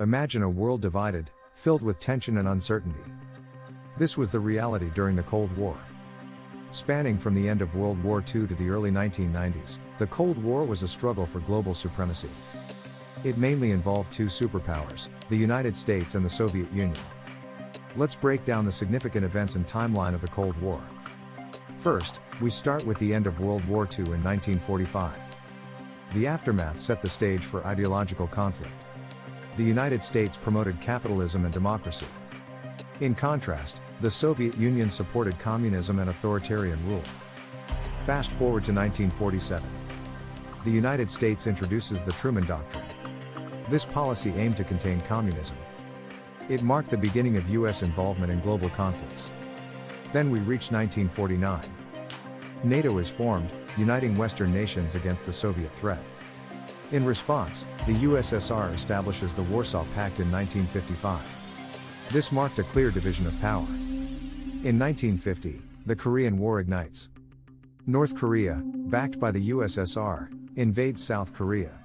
Imagine a world divided, filled with tension and uncertainty. This was the reality during the Cold War. Spanning from the end of World War II to the early 1990s, the Cold War was a struggle for global supremacy. It mainly involved two superpowers, the United States and the Soviet Union. Let's break down the significant events and timeline of the Cold War. First, we start with the end of World War II in 1945. The aftermath set the stage for ideological conflict. The United States promoted capitalism and democracy. In contrast, the Soviet Union supported communism and authoritarian rule. Fast forward to 1947. The United States introduces the Truman Doctrine. This policy aimed to contain communism. It marked the beginning of U.S. involvement in global conflicts. Then we reach 1949. NATO is formed, uniting Western nations against the Soviet threat. In response, the USSR establishes the Warsaw Pact in 1955. This marked a clear division of power. In 1950, the Korean War ignites. North Korea, backed by the USSR, invades South Korea.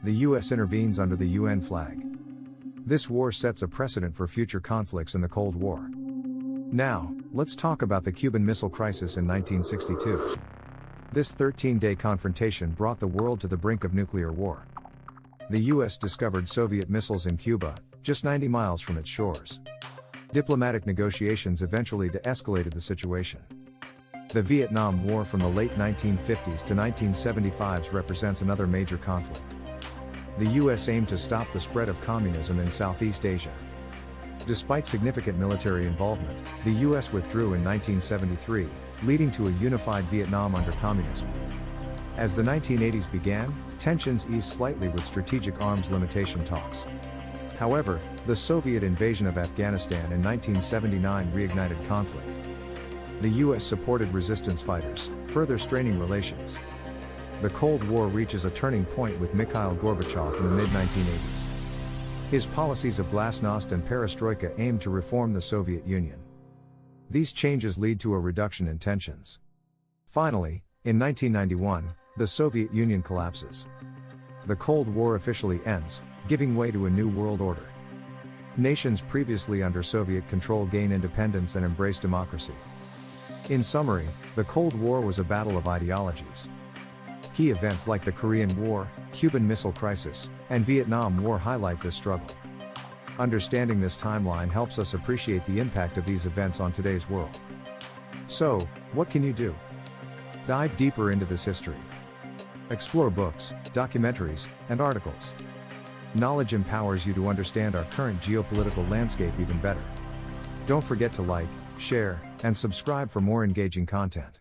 The US intervenes under the UN flag. This war sets a precedent for future conflicts in the Cold War. Now, let's talk about the Cuban Missile Crisis in 1962. This 13-day confrontation brought the world to the brink of nuclear war. The US discovered Soviet missiles in Cuba, just 90 miles from its shores. Diplomatic negotiations eventually de-escalated the situation. The Vietnam War from the late 1950s to 1975 represents another major conflict. The US aimed to stop the spread of communism in Southeast Asia. Despite significant military involvement, the US withdrew in 1973, leading to a unified Vietnam under communism. As the 1980s began, tensions eased slightly with strategic arms limitation talks. However, the Soviet invasion of Afghanistan in 1979 reignited conflict. The US supported resistance fighters, further straining relations. The Cold War reaches a turning point with Mikhail Gorbachev in the mid-1980s. His policies of glasnost and perestroika aimed to reform the Soviet Union. These changes lead to a reduction in tensions. Finally, in 1991, the Soviet Union collapses. The Cold War officially ends, giving way to a new world order. Nations previously under Soviet control gain independence and embrace democracy. In summary, the Cold War was a battle of ideologies. Key events like the Korean War, Cuban Missile Crisis, and Vietnam War highlight this struggle. Understanding this timeline helps us appreciate the impact of these events on today's world. So, what can you do? Dive deeper into this history. Explore books, documentaries, and articles. Knowledge empowers you to understand our current geopolitical landscape even better. Don't forget to like, share, and subscribe for more engaging content.